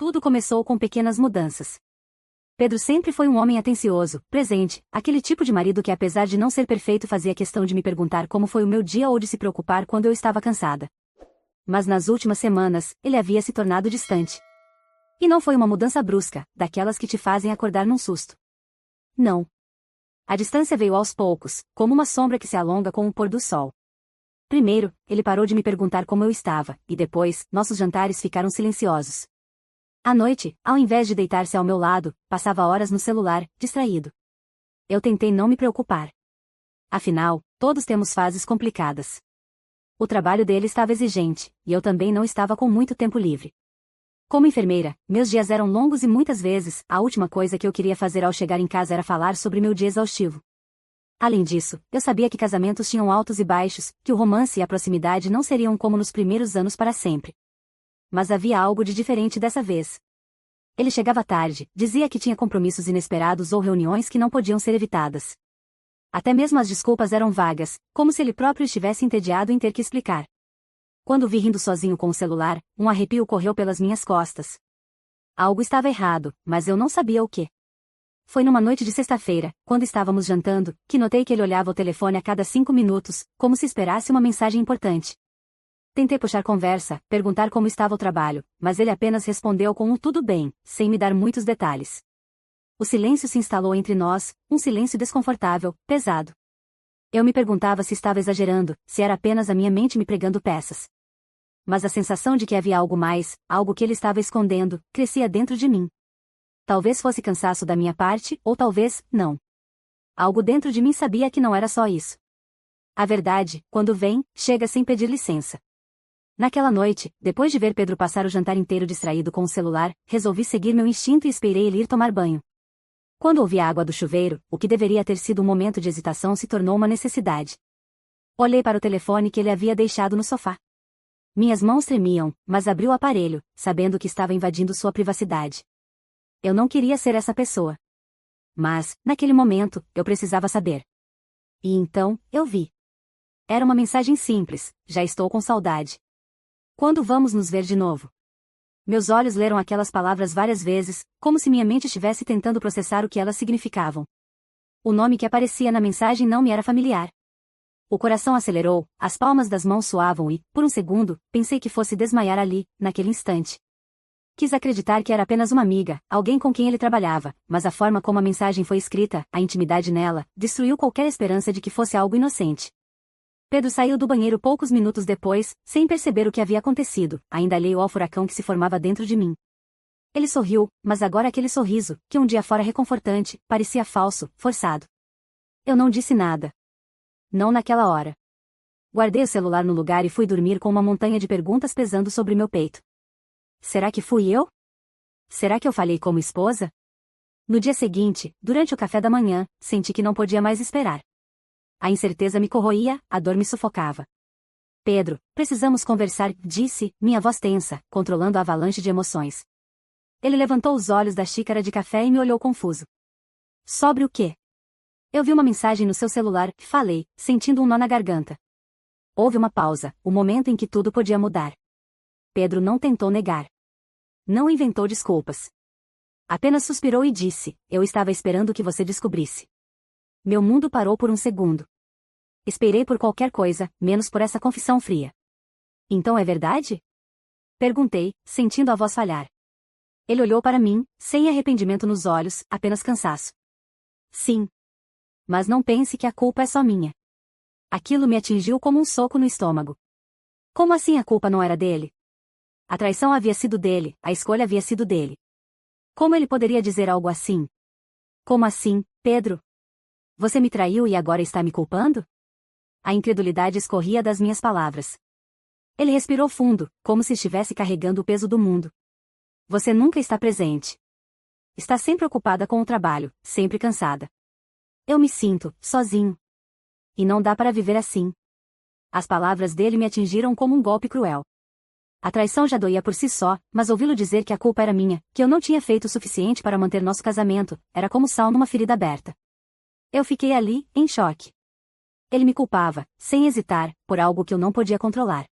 tudo começou com pequenas mudanças. Pedro sempre foi um homem atencioso, presente, aquele tipo de marido que apesar de não ser perfeito fazia questão de me perguntar como foi o meu dia ou de se preocupar quando eu estava cansada. Mas nas últimas semanas, ele havia se tornado distante. E não foi uma mudança brusca, daquelas que te fazem acordar num susto. Não. A distância veio aos poucos, como uma sombra que se alonga com o pôr do sol. Primeiro, ele parou de me perguntar como eu estava, e depois, nossos jantares ficaram silenciosos. À noite, ao invés de deitar-se ao meu lado, passava horas no celular, distraído. Eu tentei não me preocupar. Afinal, todos temos fases complicadas. O trabalho dele estava exigente, e eu também não estava com muito tempo livre. Como enfermeira, meus dias eram longos e muitas vezes, a última coisa que eu queria fazer ao chegar em casa era falar sobre meu dia exaustivo. Além disso, eu sabia que casamentos tinham altos e baixos, que o romance e a proximidade não seriam como nos primeiros anos para sempre. Mas havia algo de diferente dessa vez. Ele chegava tarde, dizia que tinha compromissos inesperados ou reuniões que não podiam ser evitadas. Até mesmo as desculpas eram vagas, como se ele próprio estivesse entediado em ter que explicar. Quando o vi rindo sozinho com o celular, um arrepio correu pelas minhas costas. Algo estava errado, mas eu não sabia o quê. Foi numa noite de sexta-feira, quando estávamos jantando, que notei que ele olhava o telefone a cada 5 minutos, como se esperasse uma mensagem importante. Tentei puxar conversa, perguntar como estava o trabalho, mas ele apenas respondeu com um tudo bem, sem me dar muitos detalhes. O silêncio se instalou entre nós, um silêncio desconfortável, pesado. Eu me perguntava se estava exagerando, se era apenas a minha mente me pregando peças. Mas a sensação de que havia algo mais, algo que ele estava escondendo, crescia dentro de mim. Talvez fosse cansaço da minha parte, ou talvez, não. Algo dentro de mim sabia que não era só isso. A verdade, quando vem, chega sem pedir licença. Naquela noite, depois de ver Pedro passar o jantar inteiro distraído com o celular, resolvi seguir meu instinto e esperei ele ir tomar banho. Quando ouvi a água do chuveiro, o que deveria ter sido um momento de hesitação se tornou uma necessidade. Olhei para o telefone que ele havia deixado no sofá. Minhas mãos tremiam, mas abri o aparelho, sabendo que estava invadindo sua privacidade. Eu não queria ser essa pessoa. Mas, naquele momento, eu precisava saber. E então, eu vi. Era uma mensagem simples: já estou com saudade. Quando vamos nos ver de novo? Meus olhos leram aquelas palavras várias vezes, como se minha mente estivesse tentando processar o que elas significavam. O nome que aparecia na mensagem não me era familiar. O coração acelerou, as palmas das mãos suavam e, por um segundo, pensei que fosse desmaiar ali, naquele instante. Quis acreditar que era apenas uma amiga, alguém com quem ele trabalhava, mas a forma como a mensagem foi escrita, a intimidade nela, destruiu qualquer esperança de que fosse algo inocente. Pedro saiu do banheiro poucos minutos depois, sem perceber o que havia acontecido, ainda alheio ao furacão que se formava dentro de mim. Ele sorriu, mas agora aquele sorriso, que um dia fora reconfortante, parecia falso, forçado. Eu não disse nada. Não naquela hora. Guardei o celular no lugar e fui dormir com uma montanha de perguntas pesando sobre meu peito. Será que fui eu? Será que eu falhei como esposa? No dia seguinte, durante o café da manhã, senti que não podia mais esperar. A incerteza me corroía, a dor me sufocava. Pedro, precisamos conversar, disse, minha voz tensa, controlando a avalanche de emoções. Ele levantou os olhos da xícara de café e me olhou confuso. Sobre o quê? Eu vi uma mensagem no seu celular, falei, sentindo um nó na garganta. Houve uma pausa, o momento em que tudo podia mudar. Pedro não tentou negar. Não inventou desculpas. Apenas suspirou e disse, eu estava esperando que você descobrisse. Meu mundo parou por um segundo. Esperei por qualquer coisa, menos por essa confissão fria. Então é verdade? Perguntei, sentindo a voz falhar. Ele olhou para mim, sem arrependimento nos olhos, apenas cansaço. Sim. Mas não pense que a culpa é só minha. Aquilo me atingiu como um soco no estômago. Como assim a culpa não era dele? A traição havia sido dele, a escolha havia sido dele. Como ele poderia dizer algo assim? Como assim, Pedro? Você me traiu e agora está me culpando? A incredulidade escorria das minhas palavras. Ele respirou fundo, como se estivesse carregando o peso do mundo. Você nunca está presente. Está sempre ocupada com o trabalho, sempre cansada. Eu me sinto, sozinho. E não dá para viver assim. As palavras dele me atingiram como um golpe cruel. A traição já doía por si só, mas ouvi-lo dizer que a culpa era minha, que eu não tinha feito o suficiente para manter nosso casamento, era como sal numa ferida aberta. Eu fiquei ali, em choque. Ele me culpava, sem hesitar, por algo que eu não podia controlar.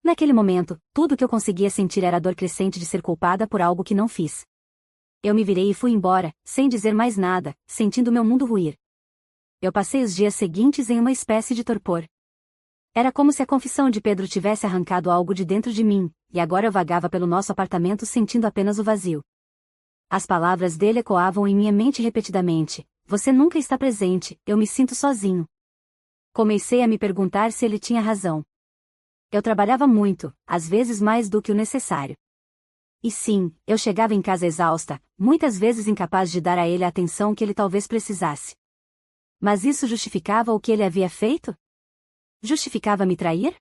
Naquele momento, tudo que eu conseguia sentir era a dor crescente de ser culpada por algo que não fiz. Eu me virei e fui embora, sem dizer mais nada, sentindo meu mundo ruir. Eu passei os dias seguintes em uma espécie de torpor. Era como se a confissão de Pedro tivesse arrancado algo de dentro de mim, e agora eu vagava pelo nosso apartamento sentindo apenas o vazio. As palavras dele ecoavam em minha mente repetidamente: "Você nunca está presente, eu me sinto sozinho." Comecei a me perguntar se ele tinha razão. Eu trabalhava muito, às vezes mais do que o necessário. E sim, eu chegava em casa exausta, muitas vezes incapaz de dar a ele a atenção que ele talvez precisasse. Mas isso justificava o que ele havia feito? Justificava me trair?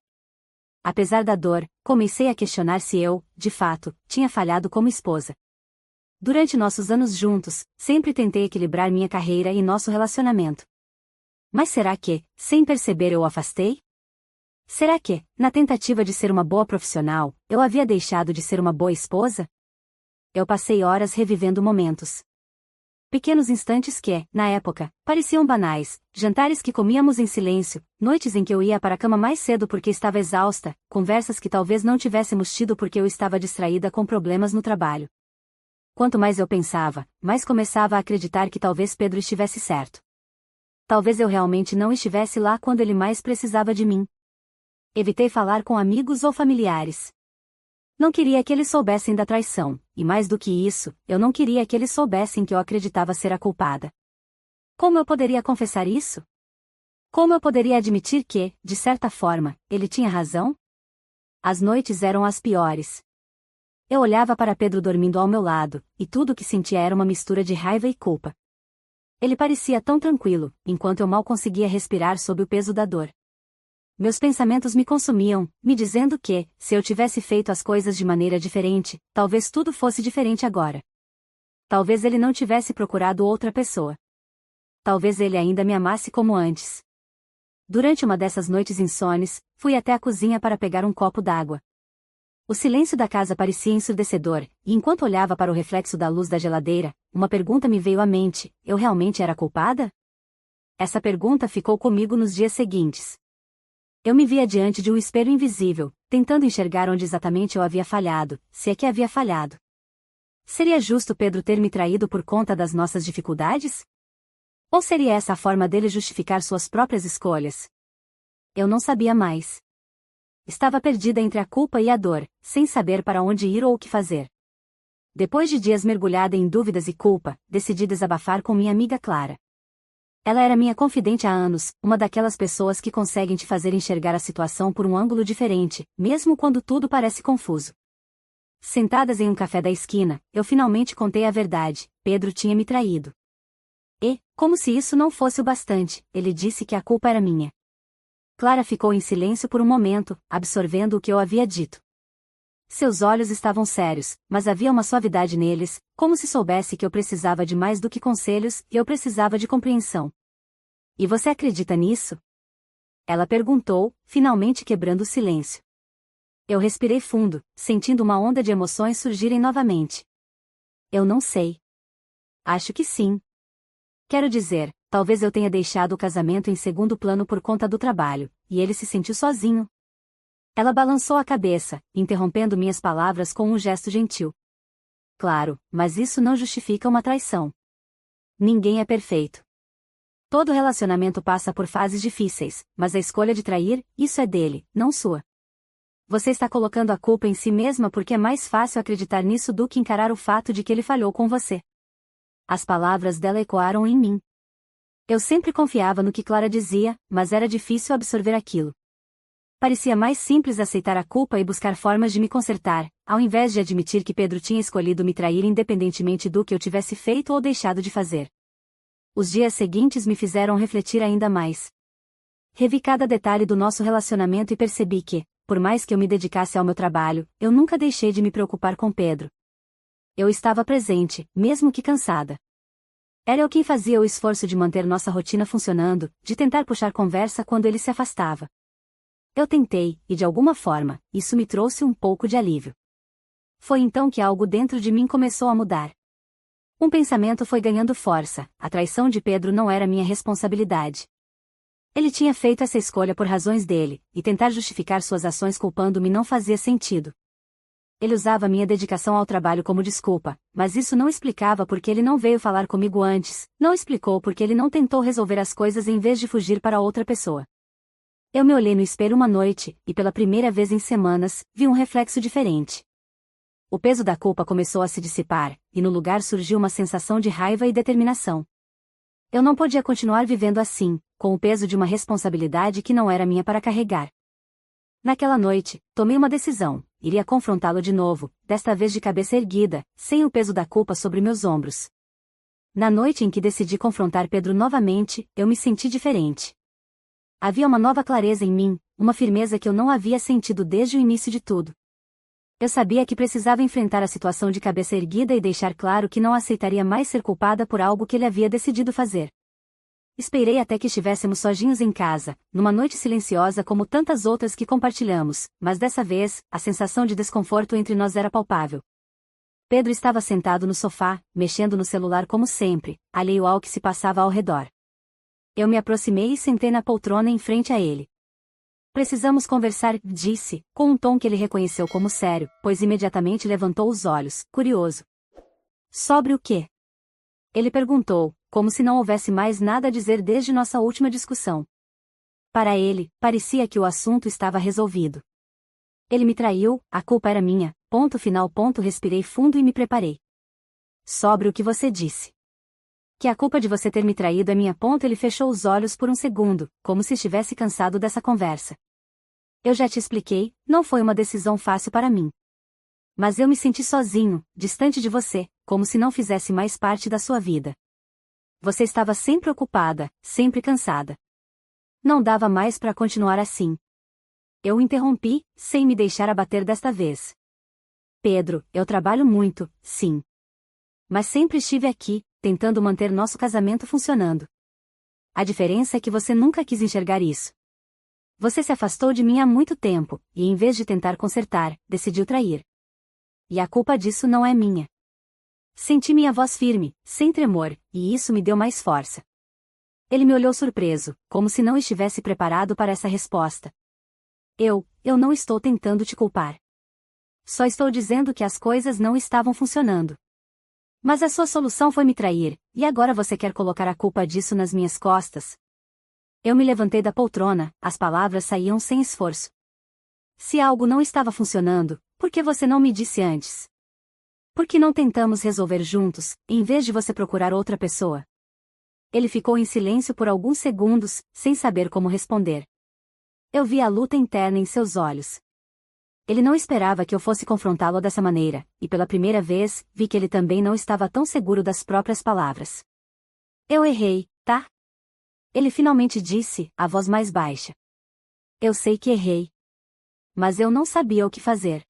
Apesar da dor, comecei a questionar se eu, de fato, tinha falhado como esposa. Durante nossos anos juntos, sempre tentei equilibrar minha carreira e nosso relacionamento. Mas será que, sem perceber, eu o afastei? Será que, na tentativa de ser uma boa profissional, eu havia deixado de ser uma boa esposa? Eu passei horas revivendo momentos. Pequenos instantes que, na época, pareciam banais, jantares que comíamos em silêncio, noites em que eu ia para a cama mais cedo porque estava exausta, conversas que talvez não tivéssemos tido porque eu estava distraída com problemas no trabalho. Quanto mais eu pensava, mais começava a acreditar que talvez Pedro estivesse certo. Talvez eu realmente não estivesse lá quando ele mais precisava de mim. Evitei falar com amigos ou familiares. Não queria que eles soubessem da traição, e mais do que isso, eu não queria que eles soubessem que eu acreditava ser a culpada. Como eu poderia confessar isso? Como eu poderia admitir que, de certa forma, ele tinha razão? As noites eram as piores. Eu olhava para Pedro dormindo ao meu lado, e tudo o que sentia era uma mistura de raiva e culpa. Ele parecia tão tranquilo, enquanto eu mal conseguia respirar sob o peso da dor. Meus pensamentos me consumiam, me dizendo que, se eu tivesse feito as coisas de maneira diferente, talvez tudo fosse diferente agora. Talvez ele não tivesse procurado outra pessoa. Talvez ele ainda me amasse como antes. Durante uma dessas noites insones, fui até a cozinha para pegar um copo d'água. O silêncio da casa parecia ensurdecedor, e enquanto olhava para o reflexo da luz da geladeira, uma pergunta me veio à mente: eu realmente era culpada? Essa pergunta ficou comigo nos dias seguintes. Eu me via diante de um espelho invisível, tentando enxergar onde exatamente eu havia falhado, se é que havia falhado. Seria justo Pedro ter me traído por conta das nossas dificuldades? Ou seria essa a forma dele justificar suas próprias escolhas? Eu não sabia mais. Estava perdida entre a culpa e a dor, sem saber para onde ir ou o que fazer. Depois de dias mergulhada em dúvidas e culpa, decidi desabafar com minha amiga Clara. Ela era minha confidente há anos, uma daquelas pessoas que conseguem te fazer enxergar a situação por um ângulo diferente, mesmo quando tudo parece confuso. Sentadas em um café da esquina, eu finalmente contei a verdade: Pedro tinha me traído. E, como se isso não fosse o bastante, ele disse que a culpa era minha. Clara ficou em silêncio por um momento, absorvendo o que eu havia dito. Seus olhos estavam sérios, mas havia uma suavidade neles, como se soubesse que eu precisava de mais do que conselhos, e eu precisava de compreensão. E você acredita nisso? Ela perguntou, finalmente quebrando o silêncio. Eu respirei fundo, sentindo uma onda de emoções surgirem novamente. Eu não sei. Acho que sim. Quero dizer, talvez eu tenha deixado o casamento em segundo plano por conta do trabalho, e ele se sentiu sozinho. Ela balançou a cabeça, interrompendo minhas palavras com um gesto gentil. Claro, mas isso não justifica uma traição. Ninguém é perfeito. Todo relacionamento passa por fases difíceis, mas a escolha de trair, isso é dele, não sua. Você está colocando a culpa em si mesma porque é mais fácil acreditar nisso do que encarar o fato de que ele falhou com você. As palavras dela ecoaram em mim. Eu sempre confiava no que Clara dizia, mas era difícil absorver aquilo. Parecia mais simples aceitar a culpa e buscar formas de me consertar, ao invés de admitir que Pedro tinha escolhido me trair independentemente do que eu tivesse feito ou deixado de fazer. Os dias seguintes me fizeram refletir ainda mais. Revi cada detalhe do nosso relacionamento e percebi que, por mais que eu me dedicasse ao meu trabalho, eu nunca deixei de me preocupar com Pedro. Eu estava presente, mesmo que cansada. Era eu quem fazia o esforço de manter nossa rotina funcionando, de tentar puxar conversa quando ele se afastava. Eu tentei, e de alguma forma, isso me trouxe um pouco de alívio. Foi então que algo dentro de mim começou a mudar. Um pensamento foi ganhando força: a traição de Pedro não era minha responsabilidade. Ele tinha feito essa escolha por razões dele, e tentar justificar suas ações culpando-me não fazia sentido. Ele usava minha dedicação ao trabalho como desculpa, mas isso não explicava porque ele não veio falar comigo antes, não explicou porque ele não tentou resolver as coisas em vez de fugir para outra pessoa. Eu me olhei no espelho uma noite, e pela primeira vez em semanas, vi um reflexo diferente. O peso da culpa começou a se dissipar, e no lugar surgiu uma sensação de raiva e determinação. Eu não podia continuar vivendo assim, com o peso de uma responsabilidade que não era minha para carregar. Naquela noite, tomei uma decisão: iria confrontá-lo de novo, desta vez de cabeça erguida, sem o peso da culpa sobre meus ombros. Na noite em que decidi confrontar Pedro novamente, eu me senti diferente. Havia uma nova clareza em mim, uma firmeza que eu não havia sentido desde o início de tudo. Eu sabia que precisava enfrentar a situação de cabeça erguida e deixar claro que não aceitaria mais ser culpada por algo que ele havia decidido fazer. Esperei até que estivéssemos sozinhos em casa, numa noite silenciosa como tantas outras que compartilhamos, mas dessa vez, a sensação de desconforto entre nós era palpável. Pedro estava sentado no sofá, mexendo no celular como sempre, alheio ao que se passava ao redor. Eu me aproximei e sentei na poltrona em frente a ele. Precisamos conversar, disse, com um tom que ele reconheceu como sério, pois imediatamente levantou os olhos, curioso. Sobre o quê? Ele perguntou, como se não houvesse mais nada a dizer desde nossa última discussão. Para ele, parecia que o assunto estava resolvido. Ele me traiu, a culpa era minha, ponto final. Respirei fundo e me preparei. Sobre o que você disse. Que a culpa de você ter me traído é minha. Ele fechou os olhos por um segundo, como se estivesse cansado dessa conversa. Eu já te expliquei, não foi uma decisão fácil para mim. Mas eu me senti sozinho, distante de você, como se não fizesse mais parte da sua vida. Você estava sempre ocupada, sempre cansada. Não dava mais para continuar assim. Eu o interrompi, sem me deixar abater desta vez. Pedro, eu trabalho muito, sim. Mas sempre estive aqui, tentando manter nosso casamento funcionando. A diferença é que você nunca quis enxergar isso. Você se afastou de mim há muito tempo, e em vez de tentar consertar, decidiu trair. E a culpa disso não é minha. Senti minha voz firme, sem tremor, e isso me deu mais força. Ele me olhou surpreso, como se não estivesse preparado para essa resposta. Eu não estou tentando te culpar. Só estou dizendo que as coisas não estavam funcionando. Mas a sua solução foi me trair, e agora você quer colocar a culpa disso nas minhas costas? Eu me levantei da poltrona, as palavras saíam sem esforço. Se algo não estava funcionando, por que você não me disse antes? Por que não tentamos resolver juntos, em vez de você procurar outra pessoa? Ele ficou em silêncio por alguns segundos, sem saber como responder. Eu vi a luta interna em seus olhos. Ele não esperava que eu fosse confrontá-lo dessa maneira, e pela primeira vez, vi que ele também não estava tão seguro das próprias palavras. Eu errei, tá? Ele finalmente disse, a voz mais baixa. Eu sei que errei. Mas eu não sabia o que fazer.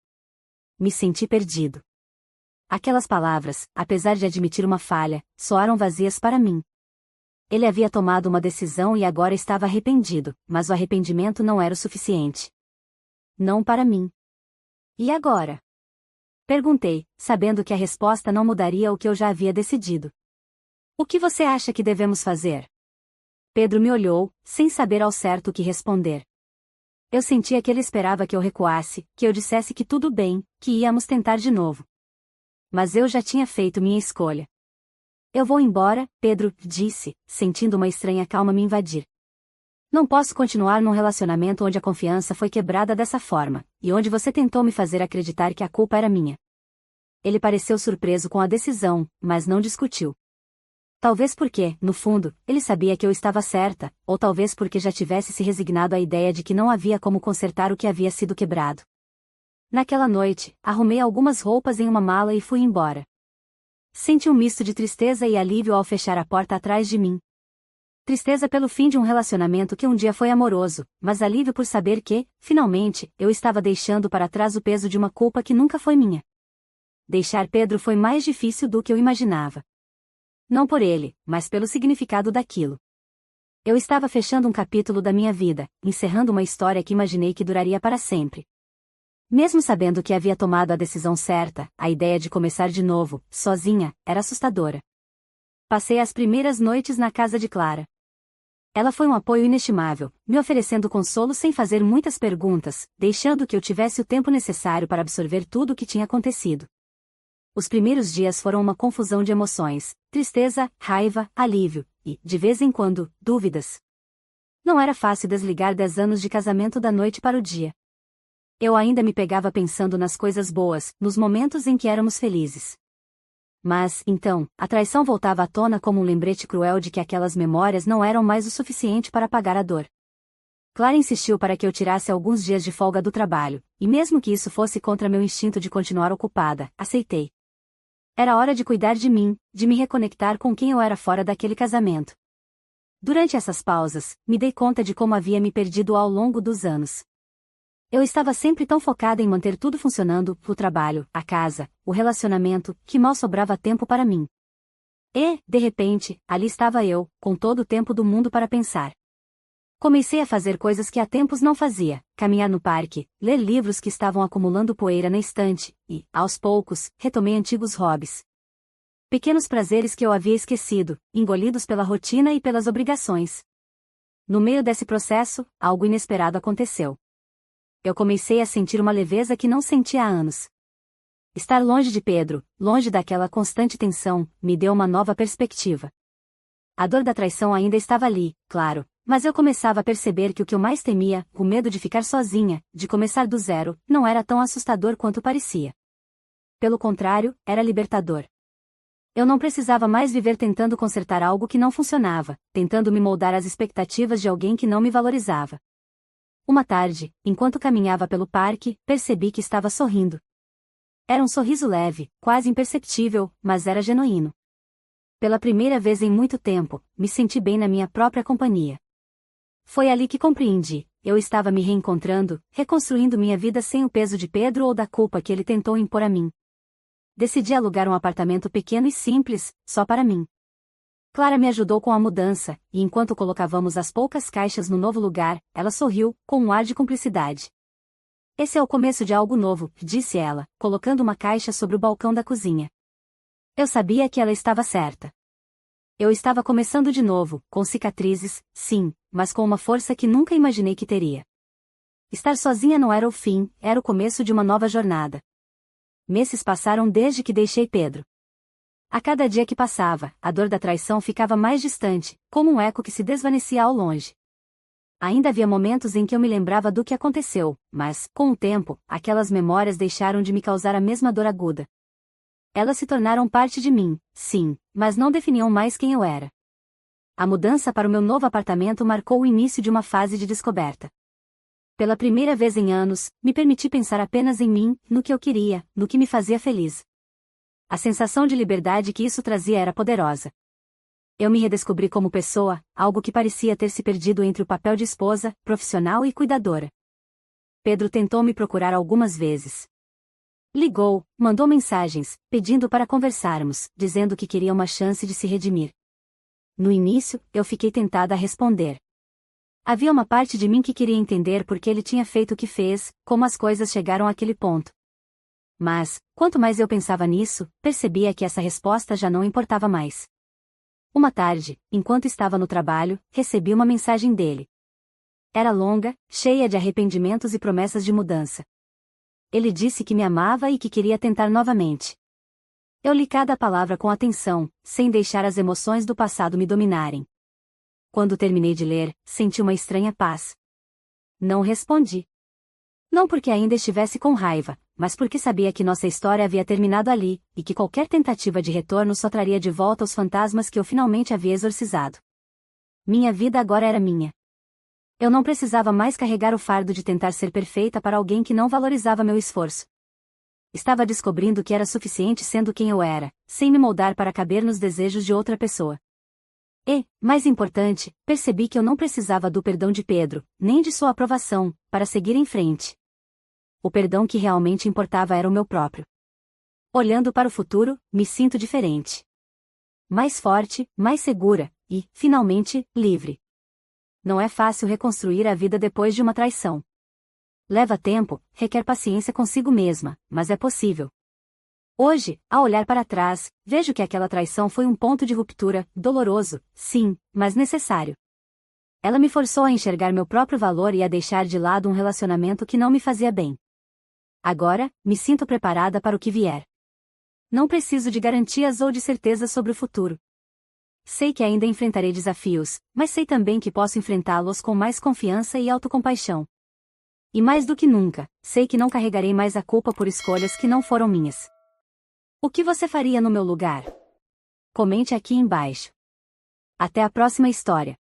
Me senti perdido. Aquelas palavras, apesar de admitir uma falha, soaram vazias para mim. Ele havia tomado uma decisão e agora estava arrependido, mas o arrependimento não era o suficiente. Não para mim. E agora? Perguntei, sabendo que a resposta não mudaria o que eu já havia decidido. O que você acha que devemos fazer? Pedro me olhou, sem saber ao certo o que responder. Eu sentia que ele esperava que eu recuasse, que eu dissesse que tudo bem, que íamos tentar de novo. Mas eu já tinha feito minha escolha. Eu vou embora, Pedro, disse, sentindo uma estranha calma me invadir. Não posso continuar num relacionamento onde a confiança foi quebrada dessa forma, e onde você tentou me fazer acreditar que a culpa era minha. Ele pareceu surpreso com a decisão, mas não discutiu. Talvez porque, no fundo, ele sabia que eu estava certa, ou talvez porque já tivesse se resignado à ideia de que não havia como consertar o que havia sido quebrado. Naquela noite, arrumei algumas roupas em uma mala e fui embora. Senti um misto de tristeza e alívio ao fechar a porta atrás de mim. Tristeza pelo fim de um relacionamento que um dia foi amoroso, mas alívio por saber que, finalmente, eu estava deixando para trás o peso de uma culpa que nunca foi minha. Deixar Pedro foi mais difícil do que eu imaginava. Não por ele, mas pelo significado daquilo. Eu estava fechando um capítulo da minha vida, encerrando uma história que imaginei que duraria para sempre. Mesmo sabendo que havia tomado a decisão certa, a ideia de começar de novo, sozinha, era assustadora. Passei as primeiras noites na casa de Clara. Ela foi um apoio inestimável, me oferecendo consolo sem fazer muitas perguntas, deixando que eu tivesse o tempo necessário para absorver tudo o que tinha acontecido. Os primeiros dias foram uma confusão de emoções, tristeza, raiva, alívio, e, de vez em quando, dúvidas. Não era fácil desligar 10 anos de casamento da noite para o dia. Eu ainda me pegava pensando nas coisas boas, nos momentos em que éramos felizes. Mas, então, a traição voltava à tona como um lembrete cruel de que aquelas memórias não eram mais o suficiente para apagar a dor. Clara insistiu para que eu tirasse alguns dias de folga do trabalho, e mesmo que isso fosse contra meu instinto de continuar ocupada, aceitei. Era hora de cuidar de mim, de me reconectar com quem eu era fora daquele casamento. Durante essas pausas, me dei conta de como havia me perdido ao longo dos anos. Eu estava sempre tão focada em manter tudo funcionando, o trabalho, a casa, o relacionamento, que mal sobrava tempo para mim. E, de repente, ali estava eu, com todo o tempo do mundo para pensar. Comecei a fazer coisas que há tempos não fazia, caminhar no parque, ler livros que estavam acumulando poeira na estante, e, aos poucos, retomei antigos hobbies. Pequenos prazeres que eu havia esquecido, engolidos pela rotina e pelas obrigações. No meio desse processo, algo inesperado aconteceu. Eu comecei a sentir uma leveza que não sentia há anos. Estar longe de Pedro, longe daquela constante tensão, me deu uma nova perspectiva. A dor da traição ainda estava ali, claro, mas eu começava a perceber que o que eu mais temia, o medo de ficar sozinha, de começar do zero, não era tão assustador quanto parecia. Pelo contrário, era libertador. Eu não precisava mais viver tentando consertar algo que não funcionava, tentando me moldar às expectativas de alguém que não me valorizava. Uma tarde, enquanto caminhava pelo parque, percebi que estava sorrindo. Era um sorriso leve, quase imperceptível, mas era genuíno. Pela primeira vez em muito tempo, me senti bem na minha própria companhia. Foi ali que compreendi, eu estava me reencontrando, reconstruindo minha vida sem o peso de Pedro ou da culpa que ele tentou impor a mim. Decidi alugar um apartamento pequeno e simples, só para mim. Clara me ajudou com a mudança, e enquanto colocávamos as poucas caixas no novo lugar, ela sorriu, com um ar de cumplicidade. Esse é o começo de algo novo, disse ela, colocando uma caixa sobre o balcão da cozinha. Eu sabia que ela estava certa. Eu estava começando de novo, com cicatrizes, sim, mas com uma força que nunca imaginei que teria. Estar sozinha não era o fim, era o começo de uma nova jornada. Meses passaram desde que deixei Pedro. A cada dia que passava, a dor da traição ficava mais distante, como um eco que se desvanecia ao longe. Ainda havia momentos em que eu me lembrava do que aconteceu, mas, com o tempo, aquelas memórias deixaram de me causar a mesma dor aguda. Elas se tornaram parte de mim, sim, mas não definiam mais quem eu era. A mudança para o meu novo apartamento marcou o início de uma fase de descoberta. Pela primeira vez em anos, me permiti pensar apenas em mim, no que eu queria, no que me fazia feliz. A sensação de liberdade que isso trazia era poderosa. Eu me redescobri como pessoa, algo que parecia ter se perdido entre o papel de esposa, profissional e cuidadora. Pedro tentou me procurar algumas vezes. Ligou, mandou mensagens, pedindo para conversarmos, dizendo que queria uma chance de se redimir. No início, eu fiquei tentada a responder. Havia uma parte de mim que queria entender por que ele tinha feito o que fez, como as coisas chegaram àquele ponto. Mas, quanto mais eu pensava nisso, percebia que essa resposta já não importava mais. Uma tarde, enquanto estava no trabalho, recebi uma mensagem dele. Era longa, cheia de arrependimentos e promessas de mudança. Ele disse que me amava e que queria tentar novamente. Eu li cada palavra com atenção, sem deixar as emoções do passado me dominarem. Quando terminei de ler, senti uma estranha paz. Não respondi. Não porque ainda estivesse com raiva, mas porque sabia que nossa história havia terminado ali, e que qualquer tentativa de retorno só traria de volta os fantasmas que eu finalmente havia exorcizado. Minha vida agora era minha. Eu não precisava mais carregar o fardo de tentar ser perfeita para alguém que não valorizava meu esforço. Estava descobrindo que era suficiente sendo quem eu era, sem me moldar para caber nos desejos de outra pessoa. E, mais importante, percebi que eu não precisava do perdão de Pedro, nem de sua aprovação, para seguir em frente. O perdão que realmente importava era o meu próprio. Olhando para o futuro, me sinto diferente. Mais forte, mais segura, e, finalmente, livre. Não é fácil reconstruir a vida depois de uma traição. Leva tempo, requer paciência consigo mesma, mas é possível. Hoje, ao olhar para trás, vejo que aquela traição foi um ponto de ruptura, doloroso, sim, mas necessário. Ela me forçou a enxergar meu próprio valor e a deixar de lado um relacionamento que não me fazia bem. Agora, me sinto preparada para o que vier. Não preciso de garantias ou de certezas sobre o futuro. Sei que ainda enfrentarei desafios, mas sei também que posso enfrentá-los com mais confiança e autocompaixão. E mais do que nunca, sei que não carregarei mais a culpa por escolhas que não foram minhas. O que você faria no meu lugar? Comente aqui embaixo. Até a próxima história.